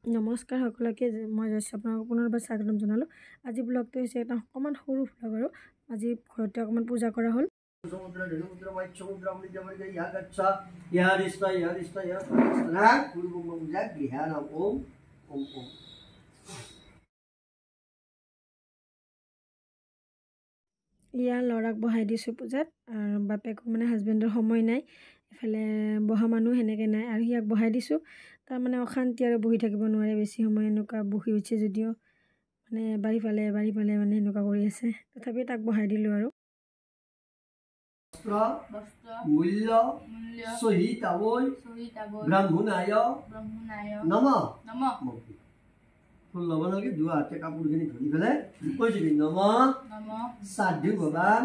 নমস্কাৰ সকলোকে মই জয়শ্ৰী আপোনালোকক পুনৰবাৰ স্বাগতম জনালোঁ। আজি ব্লগটো হৈছে এটা অকণমান সৰু ব্লগ আৰু আজি ঘৰতে অকণমান পূজা কৰা হ'ল। ইয়াৰ ল'ৰাক বহাই দিছোঁ পূজাত আৰু বাপেকক মানে হাজবেণ্ডৰ সময় নাই, এফালে বহা মানুহ সেনেকৈ নাই আৰু ইয়াক বহাই দিছোঁ। তাৰমানে অশান্তি আৰু বহি থাকিব নোৱাৰে বেছি সময়, এনেকুৱা বহি উঠছে যদিও মানে বাঢ়ি পালে মানে এনেকুৱা কৰি আছে, তথাপি তাক বহাই দিলোঁ আৰু মূল্য সহিত ব্ৰাহ্মণায় নমঃ ফুল ল'ব লাগে, দুটা হাতে কাপোৰখিনি ধৰি পেলাই কৈছিলি নমঃ সাধু ভৱান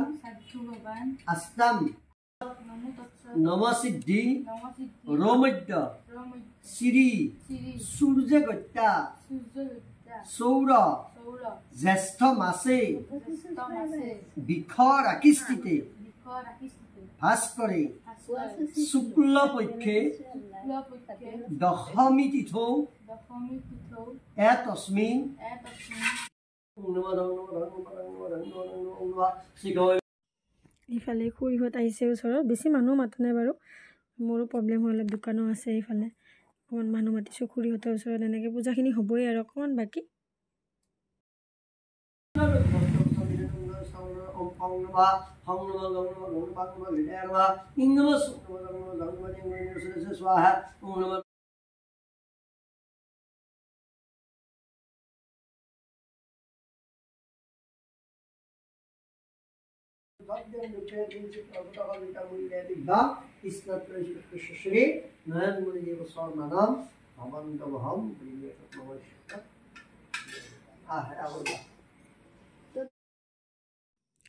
আস্তাম নমঃ সিদ্ধি ৰমধ্য শ্ৰী সূৰ্য গত্যা সৌৰ জ্যেষ্ঠ মাছে বিখৰ আকিষ্টিতে ভাস্কৰে শুক্ল পক্ষে দশমী তিথৌ এতস্মিন ইফালে খুৰীহঁত আহিছে ওচৰত, বেছি মানুহ মাতা নাই বাৰু, মোৰো প্ৰব্লেম হ'ল, অলপ দোকানো আছে এইফালে, অকণমান মানুহ মাতিছোঁ খুৰীহঁতৰ ওচৰত। এনেকৈ পূজাখিনি হ'বই আৰু অকণমান বাকী।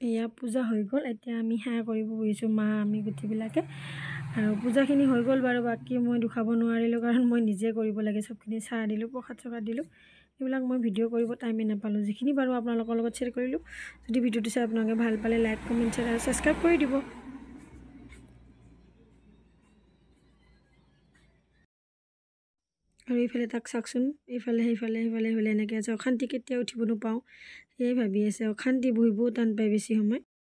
এয়া পূজা হৈ গ'ল, এতিয়া আমি সেৱা কৰিব বহিছোঁ মা আমি গোটেইবিলাকে, আৰু পূজাখিনি হৈ গ'ল বাৰু। বাকী মই দুখাব নোৱাৰিলোঁ কাৰণ মই নিজে কৰিব লাগে চবখিনি, চাহ দিলোঁ, প্ৰসাদ চসাদ দিলোঁ, এইবিলাক মই ভিডিঅ' কৰিব টাইমেই নাপালোঁ। যিখিনি বাৰু আপোনালোকৰ লগত শ্বেয়াৰ কৰিলোঁ। যদি ভিডিঅ'টো চাই আপোনালোকে ভাল পালে লাইক কমেণ্ট শ্বেয়াৰ আৰু ছাবস্ক্ৰাইব কৰি দিব। আৰু এইফালে তাক চাওকচোন, এইফালে সেইফালে এনেকৈ আছে, অশান্তি কেতিয়া উঠিব নাপাওঁ সেয়াই ভাবি আছে, অশান্তি বহিবও টান পায় বেছি সময়।